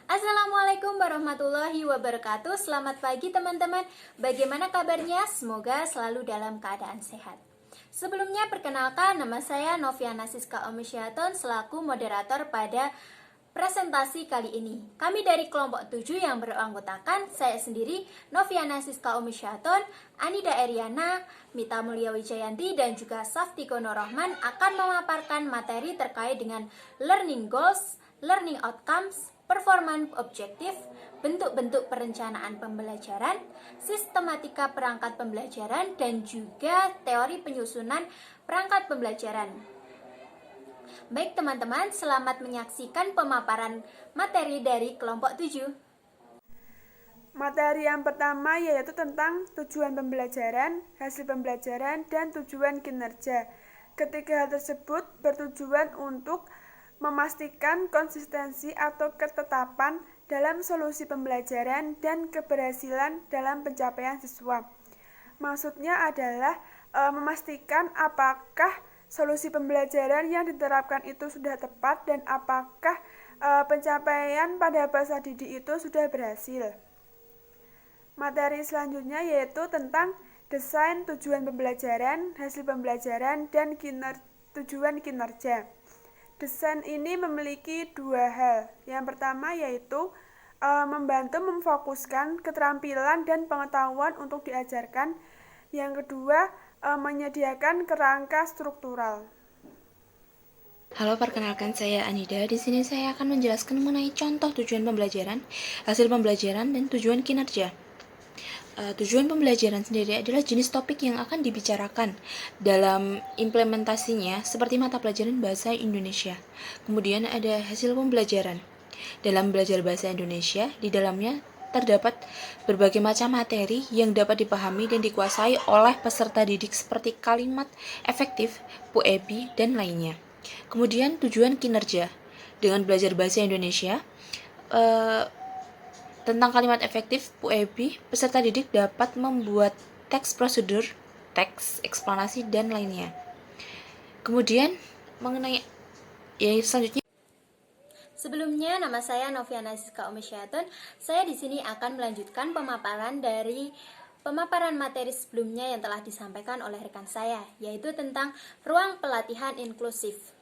Assalamualaikum warahmatullahi wabarakatuh. Selamat pagi teman-teman. Bagaimana kabarnya? Semoga selalu dalam keadaan sehat. Sebelumnya perkenalkan, nama saya Noviana Siska Omisyaton selaku moderator pada presentasi kali ini. Kami dari kelompok 7 yang beranggotakan saya sendiri, Noviana Siska Omisyaton, Anida Eriana, Mita Mulia Wijayanti, dan juga Saftikono Rohman akan memaparkan materi terkait dengan learning goals, learning outcomes, performance objektif, bentuk-bentuk perencanaan pembelajaran, sistematika perangkat pembelajaran, dan juga teori penyusunan perangkat pembelajaran. Baik teman-teman, selamat menyaksikan pemaparan materi dari kelompok 7. Materi yang pertama yaitu tentang tujuan pembelajaran, hasil pembelajaran, dan tujuan kinerja. Ketiga hal tersebut bertujuan untuk memastikan konsistensi atau ketetapan dalam solusi pembelajaran dan keberhasilan dalam pencapaian siswa. Maksudnya adalah memastikan apakah solusi pembelajaran yang diterapkan itu sudah tepat dan apakah pencapaian pada peserta didik itu sudah berhasil. Materi selanjutnya yaitu tentang desain tujuan pembelajaran, hasil pembelajaran, dan tujuan kinerja. Desain ini memiliki dua hal. Yang pertama yaitu membantu memfokuskan keterampilan dan pengetahuan untuk diajarkan. Yang kedua, menyediakan kerangka struktural. Halo, perkenalkan saya Anida. Di sini saya akan menjelaskan mengenai contoh tujuan pembelajaran, hasil pembelajaran, dan tujuan kinerja. Tujuan pembelajaran sendiri adalah jenis topik yang akan dibicarakan dalam implementasinya seperti mata pelajaran bahasa Indonesia. Kemudian ada hasil pembelajaran. Dalam belajar bahasa Indonesia, di dalamnya terdapat berbagai macam materi yang dapat dipahami dan dikuasai oleh peserta didik seperti kalimat efektif, puebi, dan lainnya. Kemudian tujuan kinerja. Dengan belajar bahasa Indonesia, tentang kalimat efektif puebi, peserta didik dapat membuat teks prosedur, teks eksplanasi, dan lainnya. Kemudian mengenai selanjutnya. Sebelumnya, nama saya Noviana Siska Omisyaton. Saya di sini akan melanjutkan pemaparan dari pemaparan materi sebelumnya yang telah disampaikan oleh rekan saya, yaitu tentang ruang pelatihan inklusif.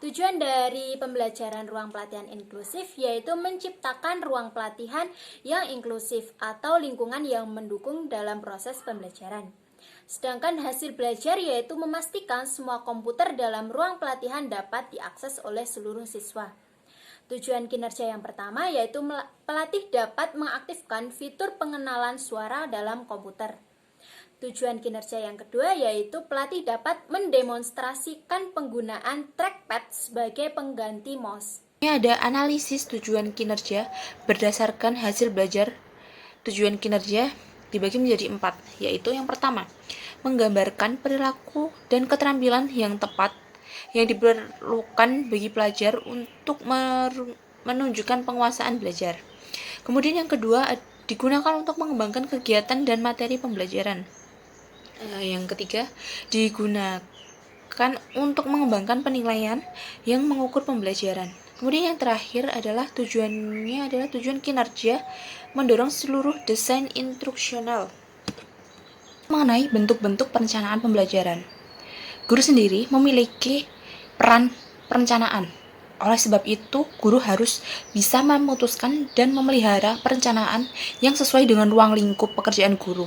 Tujuan dari pembelajaran ruang pelatihan inklusif yaitu menciptakan ruang pelatihan yang inklusif atau lingkungan yang mendukung dalam proses pembelajaran. Sedangkan hasil belajar yaitu memastikan semua komputer dalam ruang pelatihan dapat diakses oleh seluruh siswa. Tujuan kinerja yang pertama yaitu pelatih dapat mengaktifkan fitur pengenalan suara dalam komputer. Tujuan kinerja yang kedua yaitu pelatih dapat mendemonstrasikan penggunaan trackpad sebagai pengganti mouse. Ini ada analisis tujuan kinerja berdasarkan hasil belajar. Tujuan kinerja dibagi menjadi 4, yaitu yang pertama, menggambarkan perilaku dan keterampilan yang tepat yang diperlukan bagi pelajar untuk menunjukkan penguasaan belajar. Kemudian yang kedua, digunakan untuk mengembangkan kegiatan dan materi pembelajaran. Yang ketiga, digunakan untuk mengembangkan penilaian yang mengukur pembelajaran. Kemudian yang terakhir adalah tujuannya adalah tujuan kinerja, mendorong seluruh desain instruksional. Mengenai bentuk-bentuk perencanaan pembelajaran. Guru sendiri memiliki peran perencanaan. Oleh sebab itu, guru harus bisa memutuskan dan memelihara perencanaan yang sesuai dengan ruang lingkup pekerjaan guru.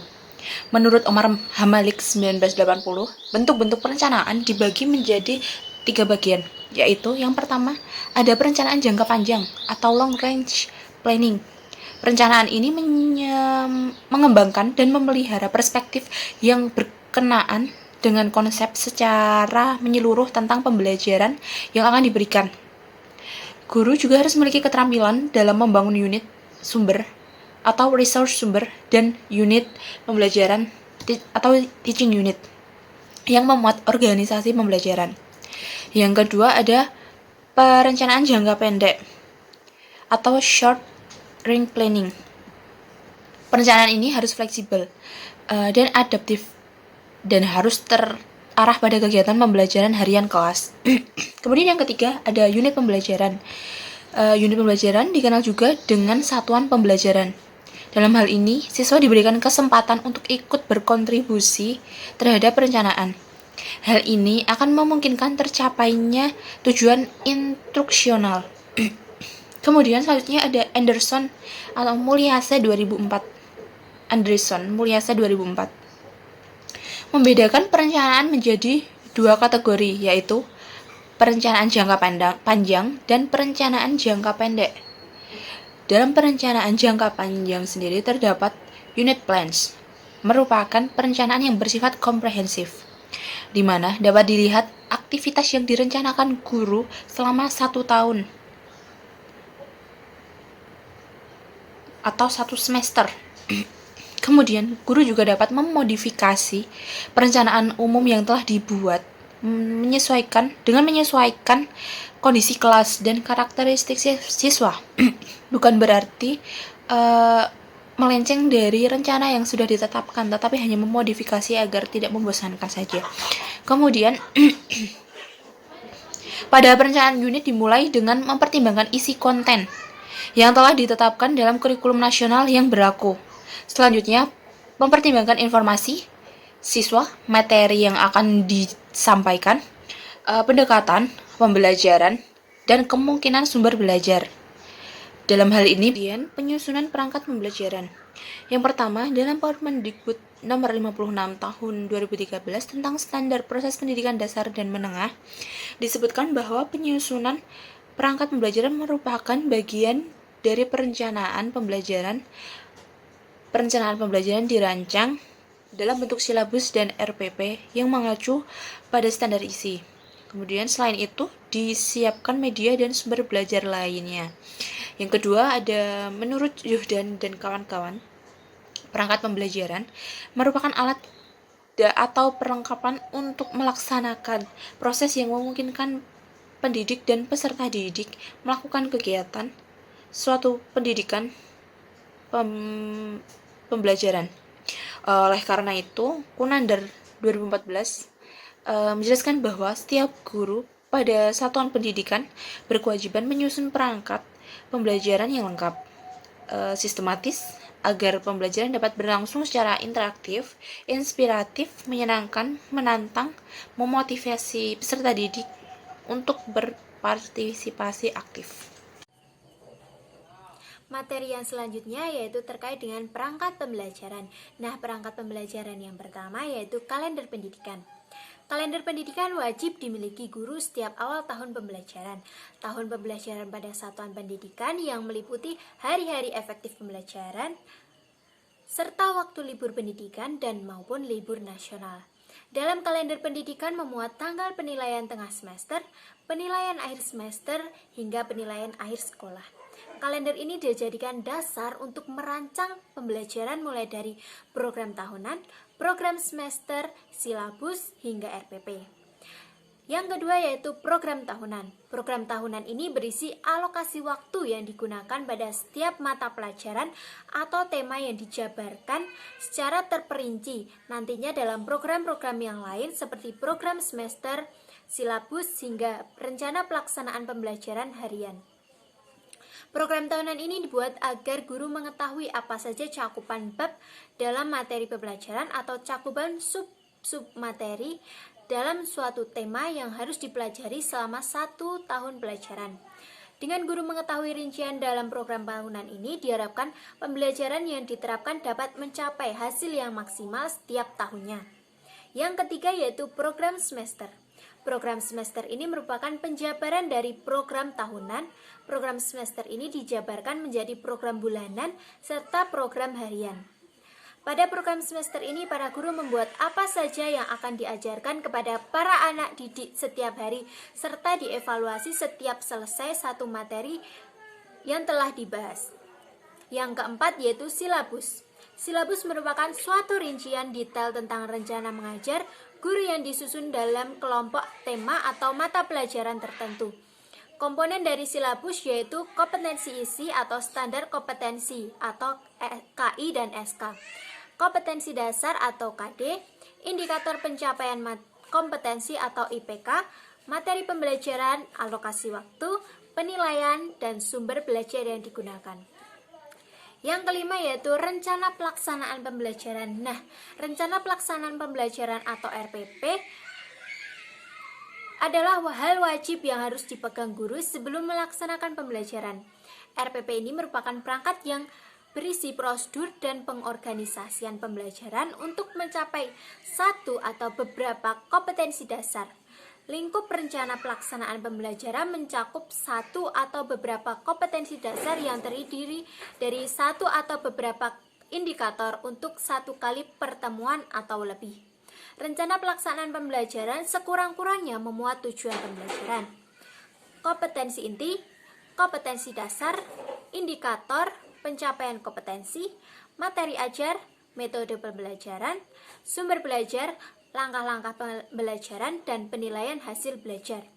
Menurut Omar Hamalik 1980, bentuk-bentuk perencanaan dibagi menjadi 3 bagian, yaitu yang pertama, ada perencanaan jangka panjang atau long range planning. Perencanaan ini mengembangkan dan memelihara perspektif yang berkenaan dengan konsep secara menyeluruh tentang pembelajaran yang akan diberikan. Guru juga harus memiliki keterampilan dalam membangun unit sumber atau resource sumber dan unit pembelajaran atau teaching unit yang memuat organisasi pembelajaran. Yang kedua ada perencanaan jangka pendek atau short range planning. Perencanaan ini harus fleksibel dan adaptif dan harus terarah pada kegiatan pembelajaran harian kelas. Kemudian yang ketiga ada unit pembelajaran. Unit pembelajaran dikenal juga dengan satuan pembelajaran. Dalam hal ini, siswa diberikan kesempatan untuk ikut berkontribusi terhadap perencanaan. Hal ini akan memungkinkan tercapainya tujuan instruksional. Kemudian selanjutnya ada Anderson atau Mulyase 2004. Anderson Mulyase 2004. Membedakan perencanaan menjadi dua kategori, yaitu perencanaan jangka panjang dan perencanaan jangka pendek. Dalam perencanaan jangka panjang sendiri terdapat unit plans, merupakan perencanaan yang bersifat komprehensif, di mana dapat dilihat aktivitas yang direncanakan guru selama 1 tahun atau 1 semester. Kemudian, guru juga dapat memodifikasi perencanaan umum yang telah dibuat menyesuaikan kondisi kelas dan karakteristik siswa. Bukan berarti melenceng dari rencana yang sudah ditetapkan, tetapi hanya memodifikasi agar tidak membosankan saja. Kemudian, pada perencanaan unit dimulai dengan mempertimbangkan isi konten yang telah ditetapkan dalam kurikulum nasional yang berlaku. Selanjutnya, mempertimbangkan informasi siswa, materi yang akan disampaikan, pendekatan, pembelajaran, dan kemungkinan sumber belajar. Dalam hal ini, penyusunan perangkat pembelajaran. Yang pertama, dalam Permendikbud nomor 56 tahun 2013 tentang standar proses pendidikan dasar dan menengah, disebutkan bahwa penyusunan perangkat pembelajaran merupakan bagian dari perencanaan pembelajaran. Perencanaan pembelajaran dirancang dalam bentuk silabus dan RPP yang mengacu pada standar isi. Kemudian selain itu, disiapkan media dan sumber belajar lainnya. Yang kedua ada menurut Yuhdan dan kawan-kawan, perangkat pembelajaran merupakan alat atau perlengkapan untuk melaksanakan proses yang memungkinkan pendidik dan peserta didik melakukan kegiatan suatu pendidikan pembelajaran. Oleh karena itu, Kunandar 2014 menjelaskan bahwa setiap guru pada satuan pendidikan berkewajiban menyusun perangkat pembelajaran yang lengkap, sistematis, agar pembelajaran dapat berlangsung secara interaktif, inspiratif, menyenangkan, menantang, memotivasi peserta didik untuk berpartisipasi aktif. Materi yang selanjutnya yaitu terkait dengan perangkat pembelajaran. Nah, perangkat pembelajaran yang pertama yaitu kalender pendidikan. Kalender pendidikan wajib dimiliki guru setiap awal tahun pembelajaran. Tahun pembelajaran pada satuan pendidikan yang meliputi hari-hari efektif pembelajaran, serta waktu libur pendidikan dan maupun libur nasional. Dalam kalender pendidikan memuat tanggal penilaian tengah semester, penilaian akhir semester, hingga penilaian akhir sekolah. Kalender ini dijadikan dasar untuk merancang pembelajaran mulai dari program tahunan, program semester, silabus, hingga RPP. Yang kedua yaitu program tahunan. Program tahunan ini berisi alokasi waktu yang digunakan pada setiap mata pelajaran atau tema yang dijabarkan secara terperinci nantinya dalam program-program yang lain seperti program semester, silabus, hingga rencana pelaksanaan pembelajaran harian. Program tahunan ini dibuat agar guru mengetahui apa saja cakupan bab dalam materi pembelajaran atau cakupan sub-materi dalam suatu tema yang harus dipelajari selama 1 tahun pelajaran. Dengan guru mengetahui rincian dalam program tahunan ini, diharapkan pembelajaran yang diterapkan dapat mencapai hasil yang maksimal setiap tahunnya. Yang ketiga yaitu program semester. Program semester ini merupakan penjabaran dari program tahunan. Program semester ini dijabarkan menjadi program bulanan serta program harian. Pada program semester ini, para guru membuat apa saja yang akan diajarkan kepada para anak didik setiap hari, serta dievaluasi setiap selesai satu materi yang telah dibahas. Yang keempat yaitu silabus. Silabus merupakan suatu rincian detail tentang rencana mengajar guru yang disusun dalam kelompok tema atau mata pelajaran tertentu. Komponen dari silabus yaitu kompetensi isi atau standar kompetensi atau KI dan SK, kompetensi dasar atau KD, indikator pencapaian kompetensi atau IPK, materi pembelajaran, alokasi waktu, penilaian, dan sumber belajar yang digunakan. Yang kelima yaitu rencana pelaksanaan pembelajaran. Nah, rencana pelaksanaan pembelajaran atau RPP adalah hal wajib yang harus dipegang guru sebelum melaksanakan pembelajaran. RPP ini merupakan perangkat yang berisi prosedur dan pengorganisasian pembelajaran untuk mencapai satu atau beberapa kompetensi dasar. Lingkup rencana pelaksanaan pembelajaran mencakup satu atau beberapa kompetensi dasar yang terdiri dari satu atau beberapa indikator untuk satu kali pertemuan atau lebih. Rencana pelaksanaan pembelajaran sekurang-kurangnya memuat tujuan pembelajaran, kompetensi inti, kompetensi dasar, indikator, pencapaian kompetensi, materi ajar, metode pembelajaran, sumber belajar, langkah-langkah pembelajaran, dan penilaian hasil belajar.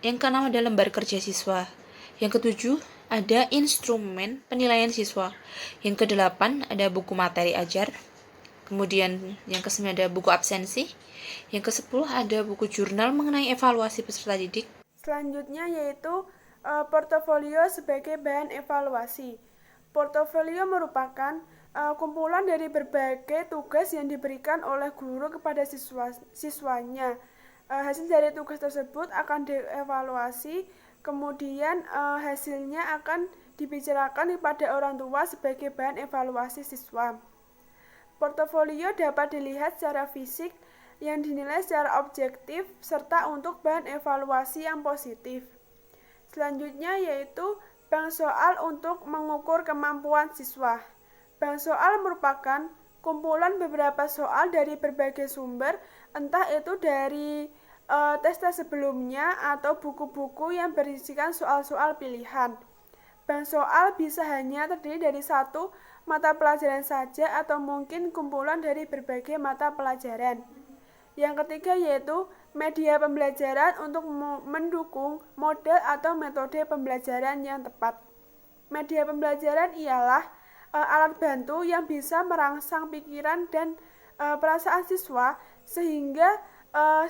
Yang keenam ada lembar kerja siswa. Yang ketujuh ada instrumen penilaian siswa. Yang kedelapan ada buku materi ajar. Kemudian yang kesembilan ada buku absensi. Yang kesepuluh ada buku jurnal mengenai evaluasi peserta didik. Selanjutnya yaitu portofolio sebagai bahan evaluasi. Portofolio merupakan kumpulan dari berbagai tugas yang diberikan oleh guru kepada siswanya. Hasil dari tugas tersebut akan dievaluasi, kemudian hasilnya akan dibicarakan kepada orang tua sebagai bahan evaluasi siswa. Portofolio dapat dilihat secara fisik yang dinilai secara objektif serta untuk bahan evaluasi yang positif. Selanjutnya yaitu bank soal untuk mengukur kemampuan siswa. Bank soal merupakan kumpulan beberapa soal dari berbagai sumber, entah itu dari tes-tes sebelumnya atau buku-buku yang berisikan soal-soal pilihan. Bank soal bisa hanya terdiri dari satu mata pelajaran saja atau mungkin kumpulan dari berbagai mata pelajaran. Yang ketiga yaitu media pembelajaran untuk mendukung model atau metode pembelajaran yang tepat. Media pembelajaran ialah alat bantu yang bisa merangsang pikiran dan perasaan siswa sehingga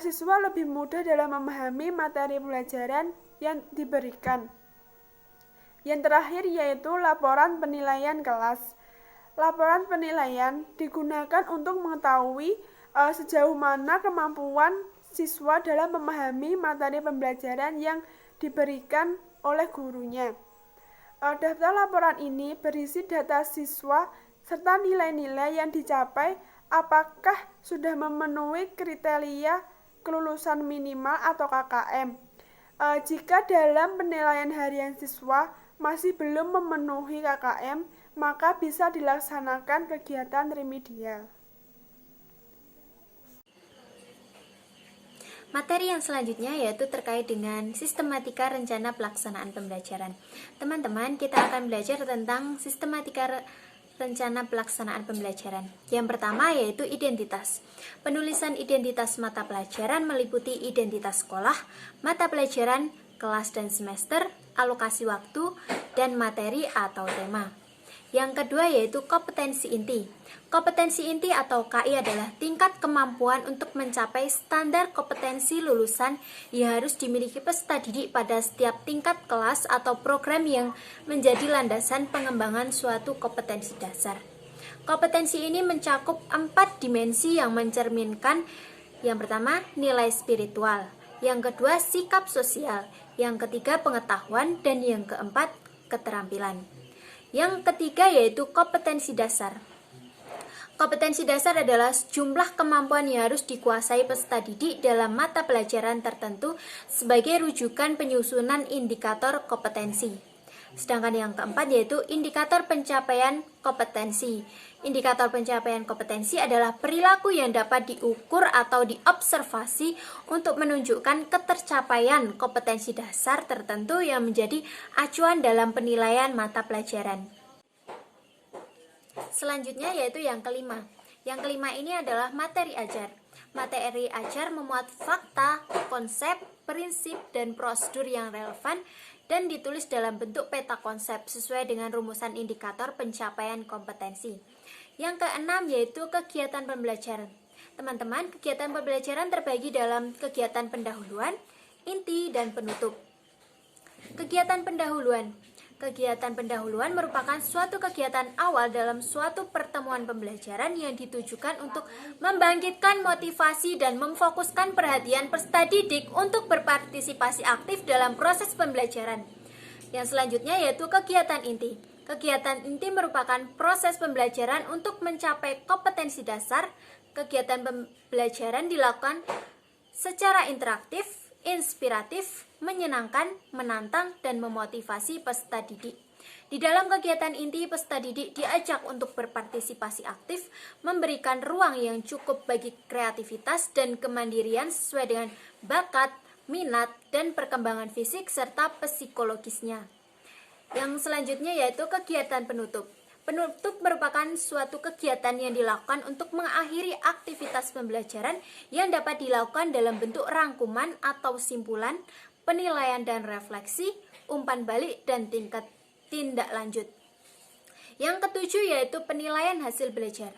siswa lebih mudah dalam memahami materi pelajaran yang diberikan. Yang terakhir yaitu laporan penilaian kelas. Laporan penilaian digunakan untuk mengetahui sejauh mana kemampuan siswa dalam memahami materi pembelajaran yang diberikan oleh gurunya. Daftar laporan ini berisi data siswa serta nilai-nilai yang dicapai, apakah sudah memenuhi kriteria kelulusan minimal atau KKM. Jika dalam penilaian harian siswa masih belum memenuhi KKM, maka bisa dilaksanakan kegiatan remedial. Materi yang selanjutnya yaitu terkait dengan sistematika rencana pelaksanaan pembelajaran. Teman-teman, kita akan belajar tentang sistematika rencana pelaksanaan pembelajaran. Yang pertama yaitu identitas. Penulisan identitas mata pelajaran meliputi identitas sekolah, mata pelajaran, kelas dan semester, alokasi waktu, dan materi atau tema. Yang kedua yaitu kompetensi inti. Kompetensi inti atau KI adalah tingkat kemampuan untuk mencapai standar kompetensi lulusan yang harus dimiliki peserta didik pada setiap tingkat kelas atau program yang menjadi landasan pengembangan suatu kompetensi dasar. Kompetensi ini mencakup 4 dimensi yang mencerminkan: yang pertama, nilai spiritual, yang kedua, sikap sosial, yang ketiga, pengetahuan, dan yang keempat, keterampilan. Yang ketiga yaitu kompetensi dasar. Kompetensi dasar adalah jumlah kemampuan yang harus dikuasai peserta didik dalam mata pelajaran tertentu sebagai rujukan penyusunan indikator kompetensi. Sedangkan yang keempat yaitu indikator pencapaian kompetensi. Indikator pencapaian kompetensi adalah perilaku yang dapat diukur atau diobservasi untuk menunjukkan ketercapaian kompetensi dasar tertentu yang menjadi acuan dalam penilaian mata pelajaran. Selanjutnya yaitu yang kelima. Yang kelima ini adalah materi ajar. Materi ajar memuat fakta, konsep, prinsip, dan prosedur yang relevan dan ditulis dalam bentuk peta konsep sesuai dengan rumusan indikator pencapaian kompetensi. Yang keenam yaitu kegiatan pembelajaran. Teman-teman, kegiatan pembelajaran terbagi dalam kegiatan pendahuluan, inti, dan penutup. Kegiatan pendahuluan. Kegiatan pendahuluan merupakan suatu kegiatan awal dalam suatu pertemuan pembelajaran yang ditujukan untuk membangkitkan motivasi dan memfokuskan perhatian peserta didik untuk berpartisipasi aktif dalam proses pembelajaran. Yang selanjutnya yaitu kegiatan inti. Kegiatan inti merupakan proses pembelajaran untuk mencapai kompetensi dasar. Kegiatan pembelajaran dilakukan secara interaktif, inspiratif, menyenangkan, menantang, dan memotivasi peserta didik. Di dalam kegiatan inti, peserta didik diajak untuk berpartisipasi aktif, memberikan ruang yang cukup bagi kreativitas dan kemandirian sesuai dengan bakat, minat, dan perkembangan fisik serta psikologisnya. Yang selanjutnya yaitu kegiatan penutup. Penutup merupakan suatu kegiatan yang dilakukan untuk mengakhiri aktivitas pembelajaran yang dapat dilakukan dalam bentuk rangkuman atau simpulan, penilaian dan refleksi, umpan balik, dan tingkat tindak lanjut. Yang ketujuh yaitu penilaian hasil belajar.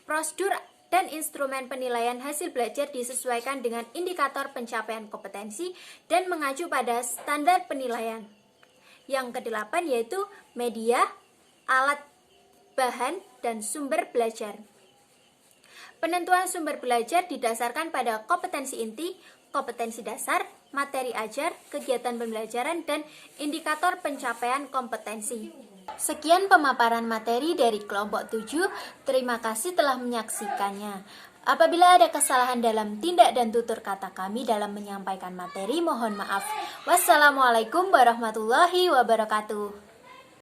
Prosedur dan instrumen penilaian hasil belajar disesuaikan dengan indikator pencapaian kompetensi dan mengacu pada standar penilaian. Yang kedelapan yaitu media, alat, bahan, dan sumber belajar. Penentuan sumber belajar didasarkan pada kompetensi inti, kompetensi dasar, materi ajar, kegiatan pembelajaran, dan indikator pencapaian kompetensi. Sekian pemaparan materi dari kelompok 7. Terima kasih telah menyaksikannya. Apabila ada kesalahan dalam tindak dan tutur kata kami dalam menyampaikan materi, mohon maaf. Wassalamualaikum warahmatullahi wabarakatuh.